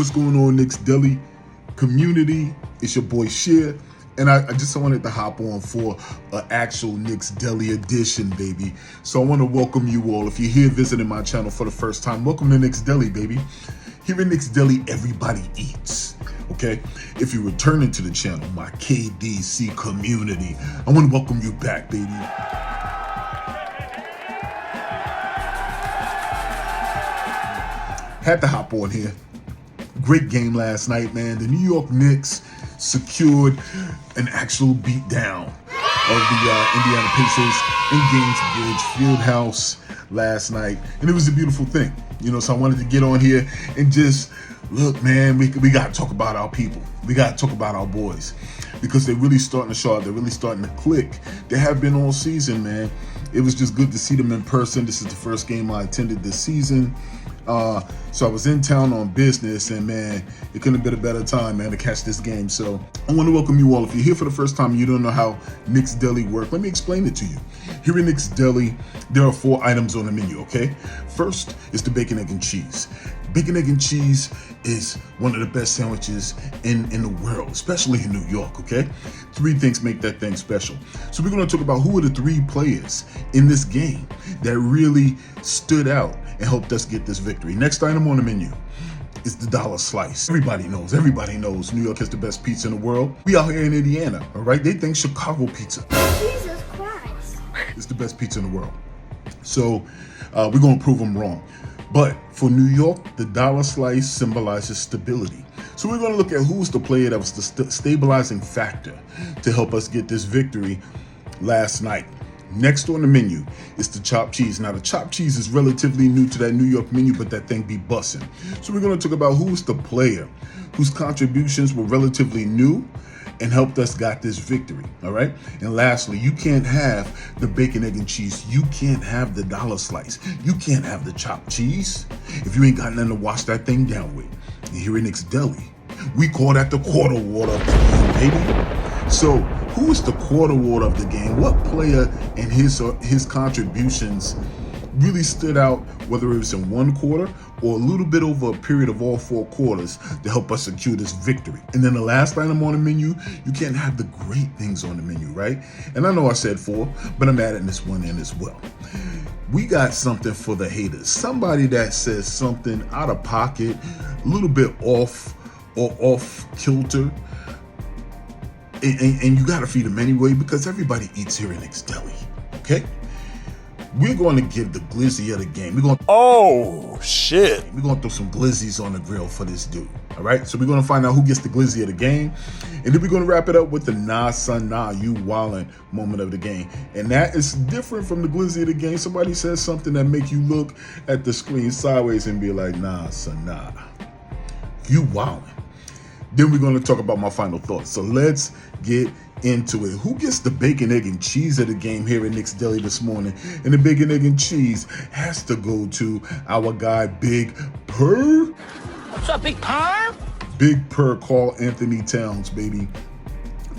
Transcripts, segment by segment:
What's going on, Knicks Deli community? It's your boy Sheer, and I just wanted to hop on for an actual Knicks Deli edition, baby. So I want to welcome you all. If you're here visiting my channel for the first time, welcome to Knicks Deli, baby. Here in Knicks Deli, everybody eats, okay? If you're returning to the channel, my KDC community, I want to welcome you back, baby. Had to hop on here. Great game last night, man. The New York Knicks secured an actual beatdown of the Indiana Pacers in Gainesbridge Fieldhouse last night, and it was a beautiful thing, you know. So I wanted to get on here and just look, man. We got to talk about our people. We got to talk about our boys because they're really starting to show up. They're really starting to click. They have been all season, man. It was just good to see them in person. This is the first game I attended this season. So I was in town on business, and man, it couldn't have been a better time, man, to catch this game. So I want to welcome you all. If you're here for the first time and you don't know how Knicks Deli work, let me explain it to you. Here in Knicks Deli, there are 4 items on the menu, okay? First is the bacon, egg, and cheese. Bacon, egg, and cheese is one of the best sandwiches in the world, especially in New York, okay? 3 things make that thing special. So we're going to talk about who are the 3 players in this game that really stood out and helped us get this victory. Next item on the menu is the dollar slice. Everybody knows New York has the best pizza in the world. We out here in Indiana, all right? They think Chicago pizza. Jesus Christ. It's the best pizza in the world. So we're going to prove them wrong. But for New York, the dollar slice symbolizes stability. So we're going to look at who was the player that was the stabilizing factor to help us get this victory last night. Next on the menu is the chopped cheese. Now, the chopped cheese is relatively new to that New York menu, but that thing be bussin'. So we're going to talk about who was the player whose contributions were relatively new and helped us got this victory, all right? And lastly, you can't have the bacon, egg, and cheese. You can't have the dollar slice. You can't have the chopped cheese if you ain't got nothing to wash that thing down with. And here in Knicks Deli, we call that the quarter water of the game, baby. So who is the quarter water of the game? What player and his contributions really stood out, whether it was in one quarter or a little bit over a period of all 4 quarters to help us secure this victory? And then the last item on the menu, you can't have the great things on the menu, right? And I know I said 4, but I'm adding this one in as well. We got something for the haters. Somebody that says something out of pocket, a little bit off or off kilter. And you gotta feed them anyway because everybody eats here in Knicks Deli, okay? We're going to give the glizzy of the game. Oh, shit. We're going to throw some glizzies on the grill for this dude, all right? So we're going to find out who gets the glizzy of the game, and then we're going to wrap it up with the nah, son, nah, you wildin' moment of the game. And that is different from the glizzy of the game. Somebody says something that make you look at the screen sideways and be like, nah, son, nah, you wildin'. Then we're going to talk about my final thoughts. So let's get into it. Who gets the bacon, egg, and cheese of the game here at Knicks Deli this morning? And the bacon, egg, and cheese has to go to our guy, Big Purr. What's up, Big Purr? Big Purr, Karl Anthony Towns, baby.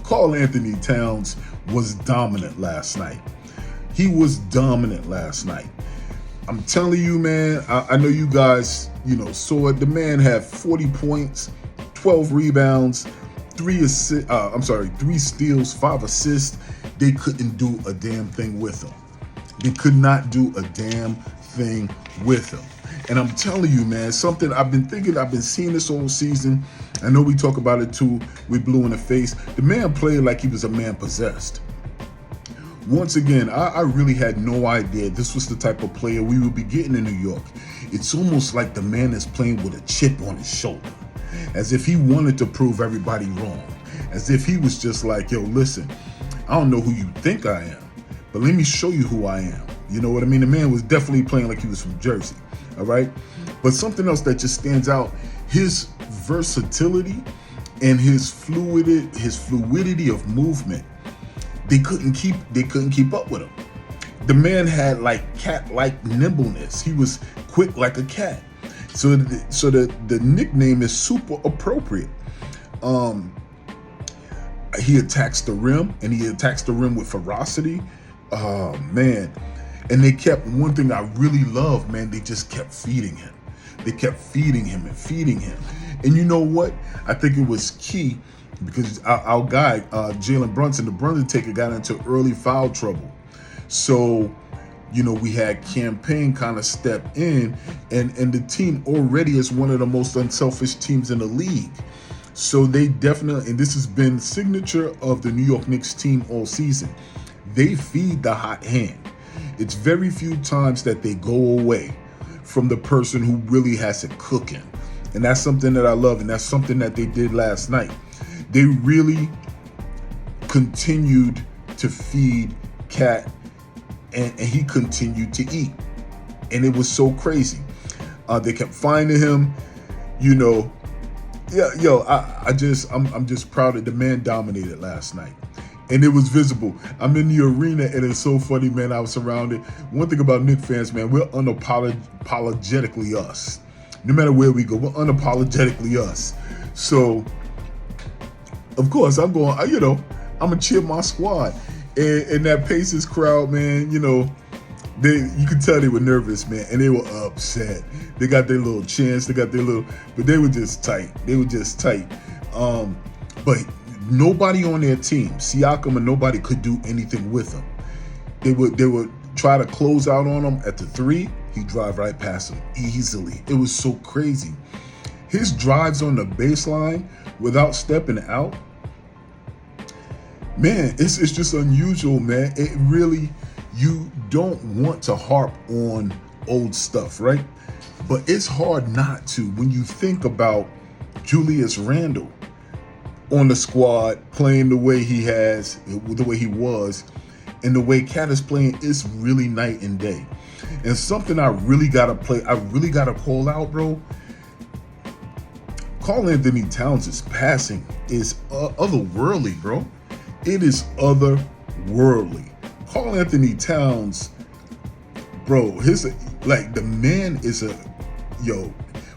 Karl Anthony Towns was dominant last night. He was dominant last night. I'm telling you, man, I know you guys, saw it. The man had 40 points, 12 rebounds, 3 steals, 5 assists. They couldn't do a damn thing with him. They could not do a damn thing with him. And I'm telling you, man, something I've been seeing this whole season. I know we talk about it too. We blew in the face. The man played like he was a man possessed. Once again, I really had no idea this was the type of player we would be getting in New York. It's almost like the man is playing with a chip on his shoulder, as if he wanted to prove everybody wrong, as if he was just like, yo, listen, I don't know who you think I am, but let me show you who I am. You know what I mean? The man was definitely playing like he was from Jersey, all right? But something else that just stands out, his versatility and his fluidity of movement. They couldn't keep up with him. The man had like cat-like nimbleness. He was quick like a cat. So the nickname is super appropriate. He attacks the rim, and he attacks the rim with ferocity. Oh man. And they kept, one thing I really love, man, they just kept feeding him. They kept feeding him and feeding him. And you know what? I think it was key because our guy, Jalen Brunson, the Brunson taker, got into early foul trouble. So, we had Campaign kind of step in, and the team already is one of the most unselfish teams in the league. So they definitely, and this has been signature of the New York Knicks team all season, they feed the hot hand. It's very few times that they go away from the person who really has it cooking. And that's something that I love, and that's something that they did last night. They really continued to feed Cat, and he continued to eat. And it was so crazy. They kept finding him, I'm just proud that the man dominated last night. And it was visible. I'm in the arena, and it's so funny, man. I was surrounded. One thing about Knicks fans, man, we're unapologetically us. No matter where we go, we're unapologetically us. So, of course, I'm going, I'm going to cheer my squad. And that Pacers crowd, man, you could tell they were nervous, man, and they were upset. They got their little chants, but they were just tight. But nobody on their team, Siakam and nobody, could do anything with them. They would try to close out on him at the three. He'd drive right past him easily. It was so crazy. His drives on the baseline without stepping out, man, it's just unusual, man. It really, you don't want to harp on old stuff, right? But it's hard not to when you think about Julius Randle on the squad playing the way he has, the way he was, and the way Cat is playing is really night and day. And something I really gotta call out, bro. Karl Anthony Towns' passing is otherworldly, bro. It is otherworldly. Karl Anthony Towns, bro, the man is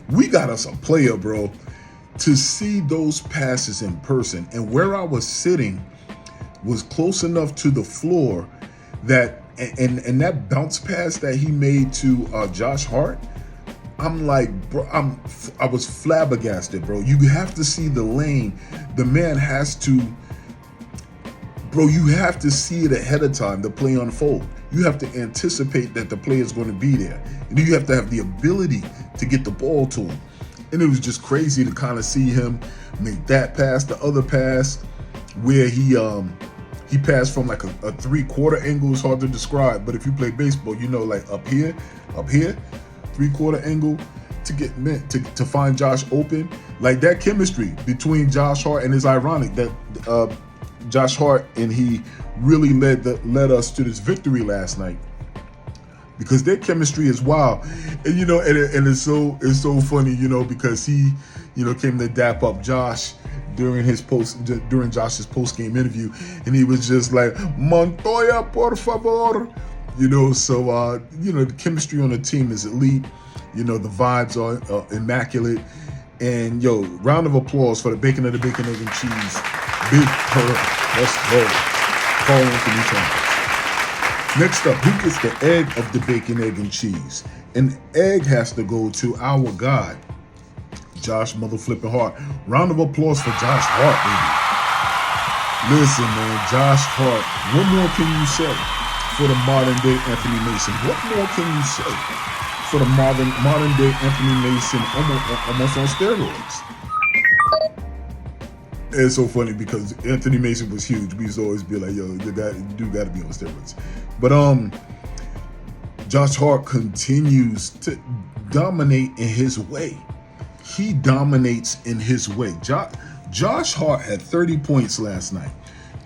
we got us a player, bro. To see those passes in person, and where I was sitting was close enough to the floor that, and that bounce pass that he made to Josh Hart, I'm like, bro, I was flabbergasted, bro. You have to see the lane. The man has to, bro, you have to see it ahead of time, the play unfold. You have to anticipate that the play is going to be there. And you have to have the ability to get the ball to him. And it was just crazy to kind of see him make that pass, the other pass, where he passed from like a 3/4 angle. Is hard to describe, but if you play baseball, like up here, 3/4 angle to find Josh open. Like that chemistry between Josh Hart, and it's ironic that Josh Hart and he really led us to this victory last night, because their chemistry is wild. And and it's so funny, because he came to dap up Josh during Josh's post-game interview, and he was just like, Montoya, por favor. So the chemistry on the team is elite. The vibes are immaculate. And round of applause for the bacon of the bacon, egg, and cheese. Big Pearl. Let's go. Karl Anthony Towns. Next up, who gets the egg of the bacon, egg, and cheese? An egg has to go to our guy, Josh motherflipping Hart. Round of applause for Josh Hart, baby. Listen, man, Josh Hart. What more can you say for the modern day Anthony Mason? What more can you say for the modern day Anthony Mason, almost on steroids? It's so funny because Anthony Mason was huge. We used to always be like, you do got to be on steroids. But Josh Hart continues to dominate in his way. He dominates in his way. Josh Hart had 30 points last night,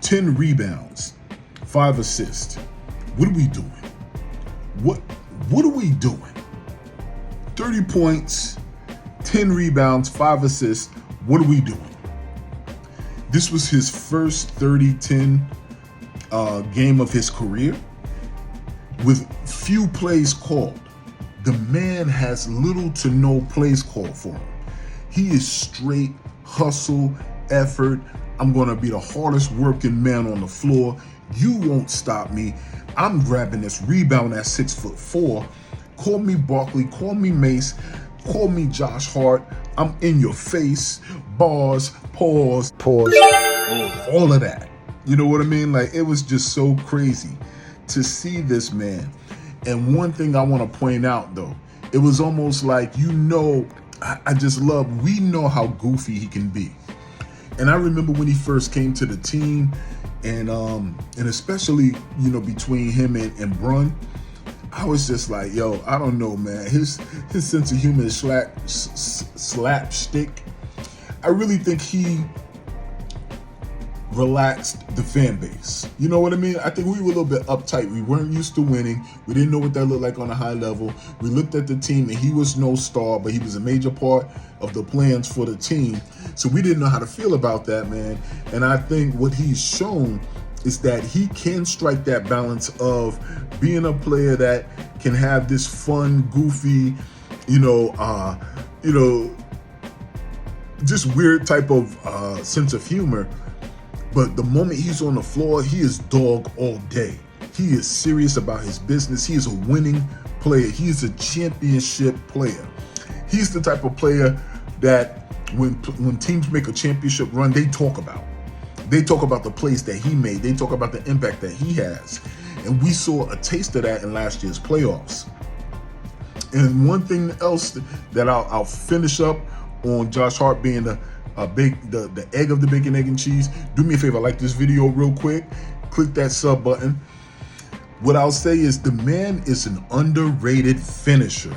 10 rebounds, 5 assists. What are we doing? What are we doing? 30 points, 10 rebounds, 5 assists. What are we doing? This was his first 30-10 game of his career with few plays called. The man has little to no plays called for him. He is straight hustle, effort. I'm going to be the hardest working man on the floor. You won't stop me. I'm grabbing this rebound at 6'4". Call me Barkley, call me Mace. Call me Josh Hart. I'm in your face. Bars, pause, all of that. You know what I mean? Like, it was just so crazy to see this man. And one thing I want to point out, though, it was almost like, I just love, we know how goofy he can be. And I remember when he first came to the team, and especially, between him and Brun, I was just like, yo, I don't know, man. His sense of humor is slapstick. I really think he relaxed the fan base. You know what I mean? I think we were a little bit uptight. We weren't used to winning. We didn't know what that looked like on a high level. We looked at the team, and he was no star, but he was a major part of the plans for the team. So we didn't know how to feel about that, man. And I think what he's shown is that he can strike that balance of being a player that can have this fun, goofy, just weird type of sense of humor. But the moment he's on the floor, he is dog all day. He is serious about his business. He is a winning player. He is a championship player. He's the type of player that when teams make a championship run, they talk about. They talk about the plays that he made. They talk about the impact that he has. And we saw a taste of that in last year's playoffs. And one thing else that I'll finish up on Josh Hart being the egg of the bacon, egg, and cheese. Do me a favor, like this video real quick. Click that sub button. What I'll say is the man is an underrated finisher.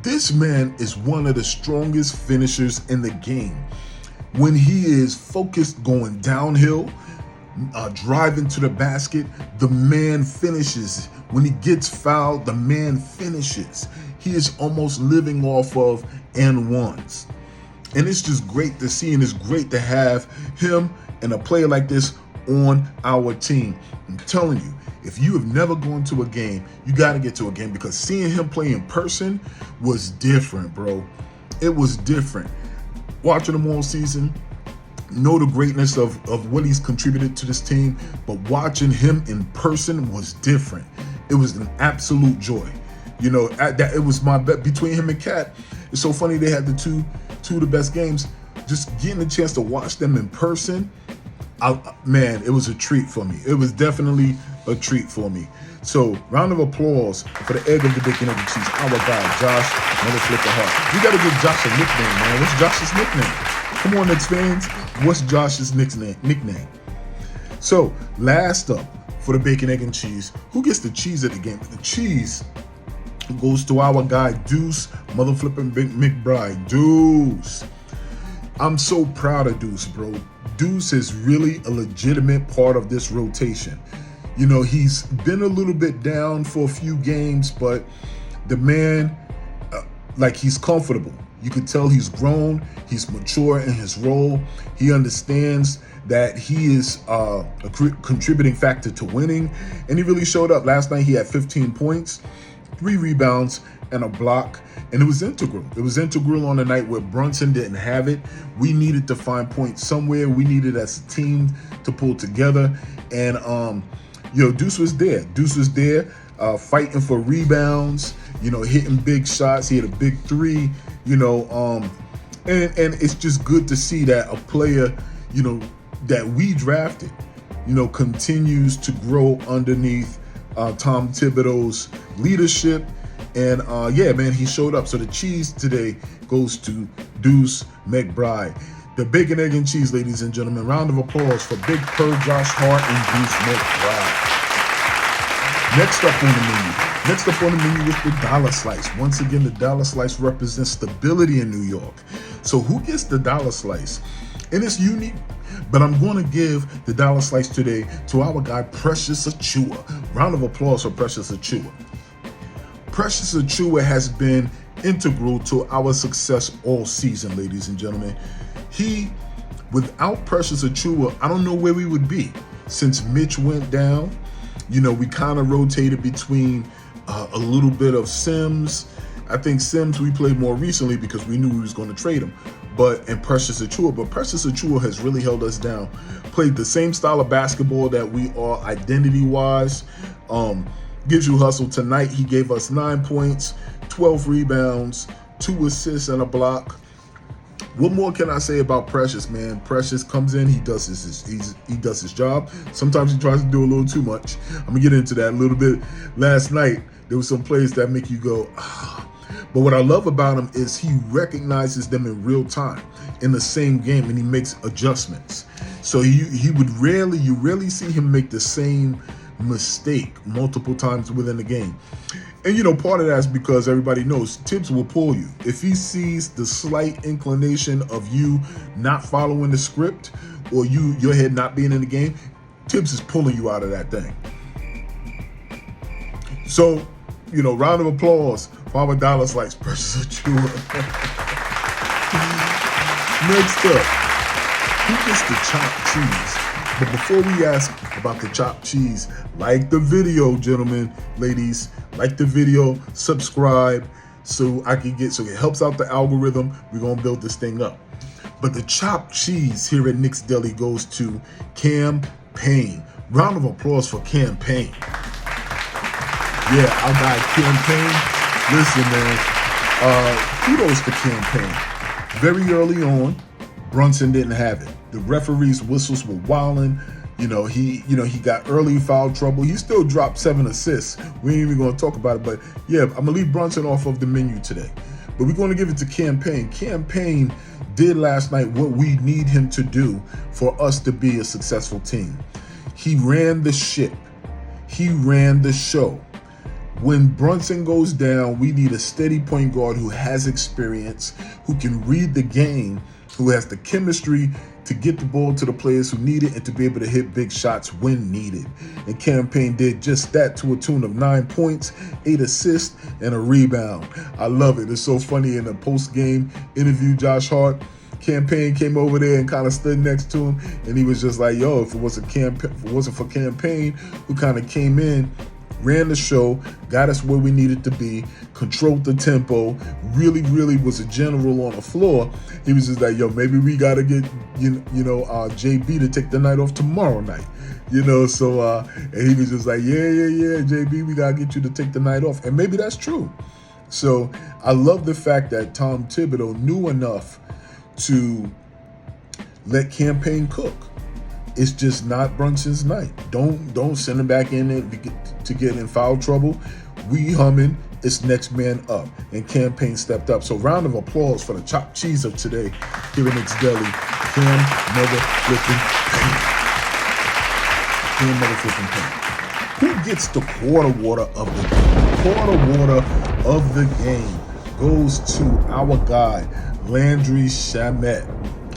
This man is one of the strongest finishers in the game. When he is focused going downhill, driving to the basket, the man finishes. When he gets fouled, the man finishes. He is almost living off of and ones. And it's just great to see, and it's great to have him and a player like this on our team. I'm telling you, if you have never gone to a game, you got to get to a game, because seeing him play in person was different, bro. It was different. Watching him all season, know the greatness of what he's contributed to this team, but watching him in person was different. It was an absolute joy. It was my bet between him and Cat. It's so funny they had the two of the best games. Just getting a chance to watch them in person, man, it was a treat for me. It was definitely a treat for me. So, round of applause for the egg of the bacon, egg, and cheese. Our guy, Josh Motherflipper Hart. We got to give Josh a nickname, man. What's Josh's nickname? Come on, Knicks fans. What's Josh's nickname? So, last up for the bacon, egg, and cheese. Who gets the cheese at the game? The cheese goes to our guy, Deuce Motherflipping McBride. Deuce. I'm so proud of Deuce, bro. Deuce is really a legitimate part of this rotation. He's been a little bit down for a few games, but the man, he's comfortable. You could tell he's grown. He's mature in his role. He understands that he is a contributing factor to winning, and he really showed up. Last night he had 15 points, 3 rebounds, and a block, and it was integral. It was integral on a night where Brunson didn't have it. We needed to find points somewhere. We needed as a team to pull together, and Deuce was there. Deuce was there, fighting for rebounds, hitting big shots. He had a big 3, and it's just good to see that a player, that we drafted, continues to grow underneath Tom Thibodeau's leadership. And yeah, man, he showed up. So the cheese today goes to Deuce McBride. The bacon, egg, and cheese, ladies and gentlemen. Round of applause for Big Purr, Josh Hart, and Deuce McBride. Next up on the menu is the dollar slice. Once again, the dollar slice represents stability in New York. So who gets the dollar slice? And it's unique, but I'm going to give the dollar slice today to our guy, Precious Achiuwa. Round of applause for Precious Achiuwa. Precious Achiuwa has been integral to our success all season, ladies and gentlemen. Without Precious Achiuwa, I don't know where we would be. Since Mitch went down, we kind of rotated between a little bit of Sims. I think Sims we played more recently because we knew we was going to trade him. And Precious Achiuwa. But Precious Achiuwa has really held us down. Played the same style of basketball that we are identity-wise. Gives you hustle. Tonight, he gave us 9 points, 12 rebounds, 2 assists and a block. What more can I say about Precious, man? Precious comes in, he does his job. Sometimes he tries to do a little too much. I'm gonna get into that a little bit. Last night, there were some plays that make you go, ah. But what I love about him is he recognizes them in real time in the same game, and he makes adjustments. So you rarely see him make the same mistake multiple times within the game. And you know, part of that's because everybody knows Tibbs will pull you. If he sees the slight inclination of you not following the script or your head not being in the game, Tibbs is pulling you out of that thing. So, you know, round of applause for our dollar slice Precious Achiuwa. Next up, who gets the chopped cheese? But before we ask about the chopped cheese, like the video, gentlemen, ladies, like the video, subscribe, so it helps out the algorithm. We're gonna build this thing up. But the chopped cheese here at Knicks Deli goes to Cam Payne. Round of applause for Cam Payne. Yeah, our guy Cam Payne. Listen, man, kudos to Cam Payne. Very early on, Brunson didn't have it. The referee's whistles were wilding. He got early foul trouble. He still dropped 7 assists. We ain't even going to talk about it, but yeah, I'm going to leave Brunson off of the menu today. But we're going to give it to Cam Payne. Cam Payne did last night what we need him to do for us to be a successful team. He ran the ship. He ran the show. When Brunson goes down, we need a steady point guard who has experience, who can read the game, who has the chemistry to get the ball to the players who need it and to be able to hit big shots when needed. And Cam Payne did just that to a tune of 9 points, 8 assists, and a rebound. I love it. It's so funny. In a post-game interview, Josh Hart, Cam Payne came over there and kind of stood next to him, and he was just like, yo, if it wasn't for Cam Payne, who kind of came in, ran the show, got us where we needed to be, controlled the tempo, really was a general on the floor. He was just like, yo, maybe we got to get, JB to take the night off tomorrow night. And he was just like, yeah, JB, we got to get you to take the night off. And maybe that's true. So I love the fact that Tom Thibodeau knew enough to let Cam Payne cook. It's just not Brunson's night. Don't send him back in there to get in foul trouble. We humming. It's next man up. And Cam Payne stepped up. So round of applause for the chopped cheese of today here in Knicks Deli. Cam motherflipping Payne. Cam motherflipping Payne. Who gets the quarter water of the game? Quarter water of the game goes to our guy, Landry Shamet.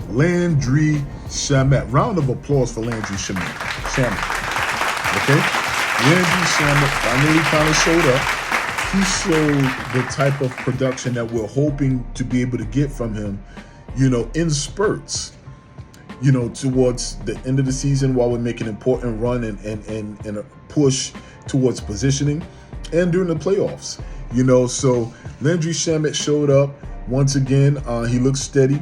Landry Shamet. Round of applause for Landry Shamet. Okay? Landry Shamet finally kind of showed up. He showed the type of production that we're hoping to be able to get from him, in spurts, towards the end of the season while we make an important run and a push towards positioning, and during the playoffs. So Landry Shamet showed up once again. He looks steady.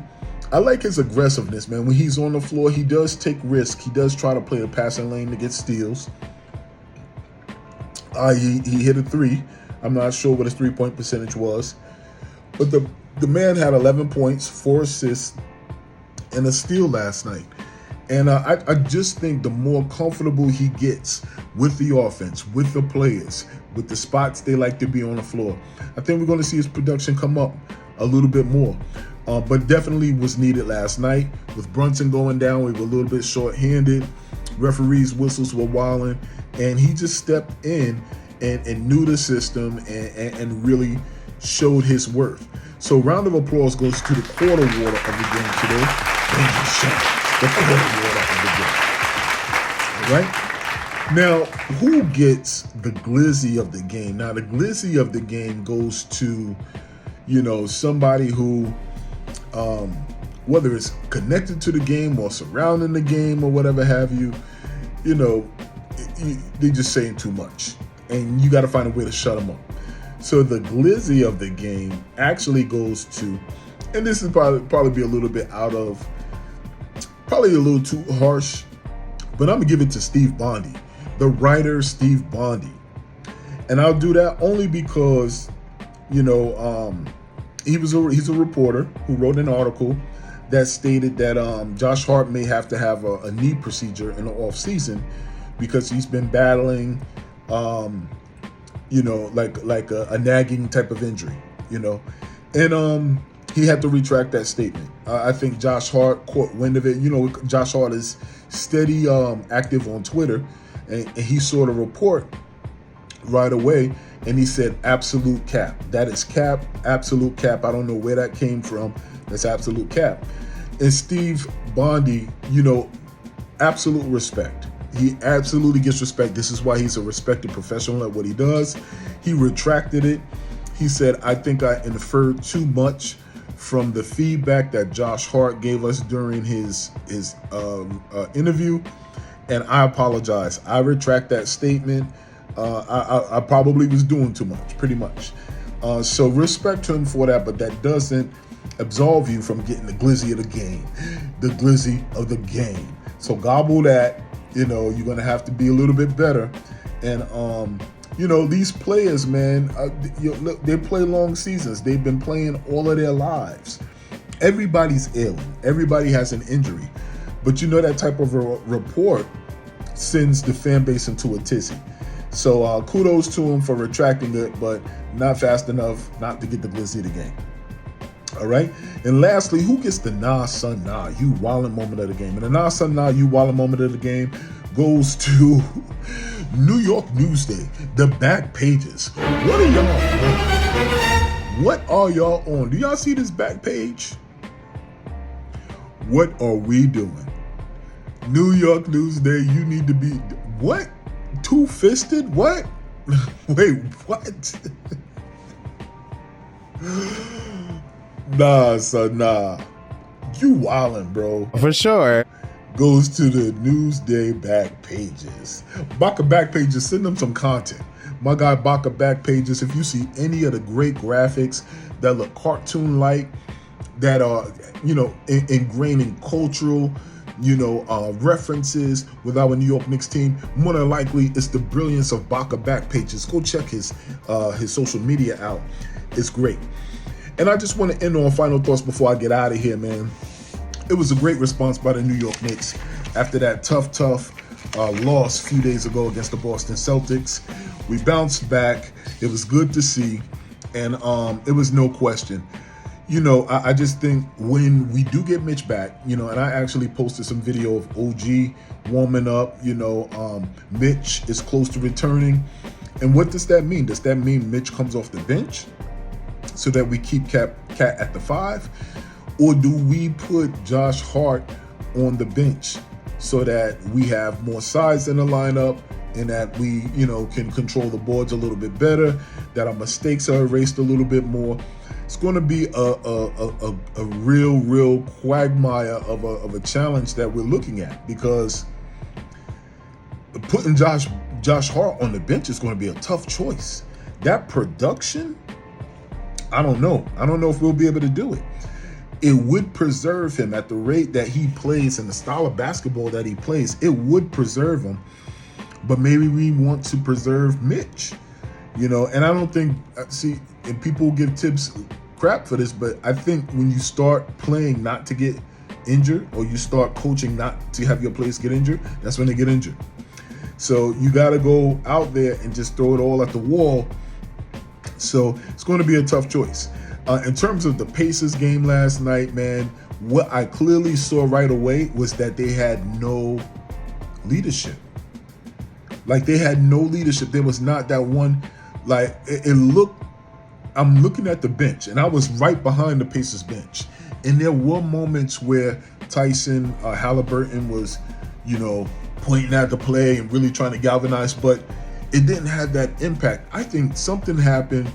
I like his aggressiveness, man. When he's on the floor, he does take risks. He does try to play the passing lane to get steals. He hit a 3. I'm not sure what his 3-point percentage was. But the man had 11 points, 4 assists, and a steal last night. And I just think the more comfortable he gets with the offense, with the players, with the spots they like to be on the floor, I think we're going to see his production come up a little bit more. But definitely was needed last night. With Brunson going down, we were a little bit short-handed. Referees' whistles were wilding. And he just stepped in and knew the system and really showed his worth. So round of applause goes to the quarter water of the game today. The quarter water of the game. All right? Now, who gets the glizzy of the game? Now, the glizzy of the game goes to, somebody who, whether it's connected to the game or surrounding the game or whatever have you, they're just saying too much. And you got to find a way to shut them up. So the glizzy of the game actually goes to, and this is probably be a little bit probably a little too harsh, but I'm going to give it to Steve Bondi, the writer Steve Bondi. And I'll do that only because, he's a reporter who wrote an article that stated that Josh Hart may have to have a knee procedure in the off season because he's been battling, like a nagging type of injury, and he had to retract that statement. I think Josh Hart caught wind of it. Josh Hart is steady, active on Twitter, and he saw the report right away, and he said, absolute cap. That is cap, absolute cap. I don't know where that came from. That's absolute cap. And Steve Bondi, absolute respect. He absolutely gets respect. This is why he's a respected professional at what he does. He retracted it. He said, I think I inferred too much from the feedback that Josh Hart gave us during his interview, and I apologize. I retract that statement. I probably was doing too much, pretty much. So respect to him for that, but that doesn't absolve you from getting the glizzy of the game. The glizzy of the game. So gobble that. You're going to have to be a little bit better. And, these players, man, they play long seasons. They've been playing all of their lives. Everybody's ill. Everybody has an injury. But that type of a report sends the fan base into a tizzy. So kudos to him for retracting it, but not fast enough not to get the glizzy of the game. All right. And lastly, who gets the nah, son, nah, you wildin' moment of the game? And the nah, son, nah, you wildin' moment of the game goes to New York Newsday, the back pages. What are y'all on? What are y'all on? Do y'all see this back page? What are we doing? New York Newsday, you need to be, what? Two-fisted? What? Wait, what? Nah, son, nah. You wildin', bro. For sure. Goes to the Newsday back pages. Baka back pages, send them some content. My guy Baka back pages, if you see any of the great graphics that look cartoon-like, that are, ingrained in cultural, references with our New York Knicks team, more than likely it's the brilliance of Baka back pages. Go check his social media out. It's great. And I just want to end on final thoughts before I get out of here, man. It was a great response by the New York Knicks after that tough loss a few days ago against the Boston Celtics. We bounced back. It was good to see, and it was no question. I just think when we do get Mitch back, and I actually posted some video of OG warming up. Mitch is close to returning. And what does that mean? Does that mean Mitch comes off the bench so that we keep Cat at the 5? Or do we put Josh Hart on the bench so that we have more size in the lineup and that we, can control the boards a little bit better, that our mistakes are erased a little bit more? It's going to be a real quagmire of a challenge that we're looking at, because putting Josh Hart on the bench is going to be a tough choice. That production, I don't know. I don't know if we'll be able to do it. It would preserve him at the rate that he plays and the style of basketball that he plays. It would preserve him. But maybe we want to preserve Mitch, and I don't think, and people give Tibbs crap for this, but I think when you start playing not to get injured, or you start coaching not to have your players get injured, that's when they get injured. So you got to go out there and just throw it all at the wall. So it's going to be a tough choice. In terms of the Pacers game last night, man, what I clearly saw right away was that they had no leadership. Like, they had no leadership. There was not that one, like, it looked, I'm looking at the bench, and I was right behind the Pacers bench. And there were moments where Tyson Halliburton was, pointing at the play and really trying to galvanize, but it didn't have that impact. I think something happened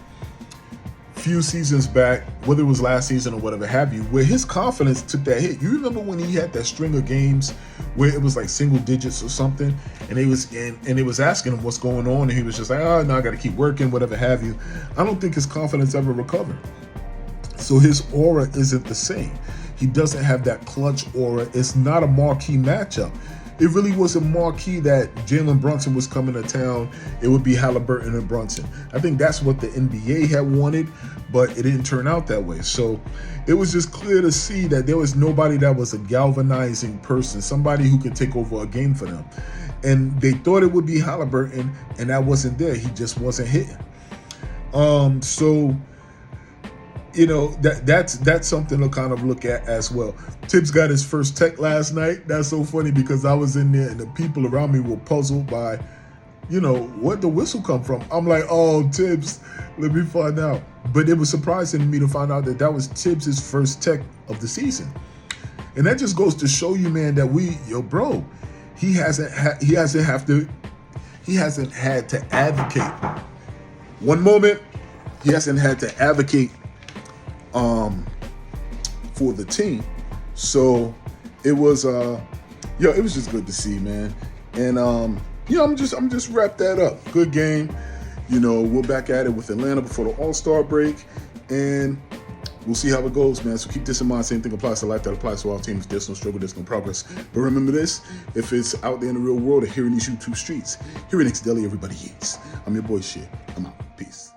few seasons back, whether it was last season or whatever have you, where his confidence took that hit. You remember when he had that string of games where it was like single digits or something, and they was asking him what's going on, and he was just like, oh no, I got to keep working, whatever have you. I don't think his confidence ever recovered. So his aura isn't the same. He doesn't have that clutch aura. It's not a marquee matchup. it really wasn't marquee that Jalen Brunson was coming to town. It would be Halliburton and Brunson. I think that's what the NBA had wanted, but it didn't turn out that way. So it was just clear to see that there was nobody that was a galvanizing person, somebody who could take over a game for them. And they thought it would be Halliburton, and that wasn't there. He just wasn't hitting. So you know, that's something to kind of look at as well. Tibbs got his first tech last night. That's so funny because I was in there and the people around me were puzzled by, you know, where'd the whistle come from? I'm like, oh, Tibbs, let me find out. But it was surprising to me to find out that that was Tibbs' first tech of the season. And that just goes to show you, man, that he hasn't had to advocate. One moment, he hasn't had to advocate for the team. So it was it was just good to see, man. And I'm just wrap that up. Good game. You know, we're back at it with Atlanta before the All-Star break, and we'll see how it goes, man. So keep this in mind. Same thing applies to life that applies to all teams. There's no struggle, there's no progress. But remember this, if it's out there in the real world or here in these YouTube streets, here in Knicks Daily, everybody eats. I'm your boy Shit. I'm out. Peace.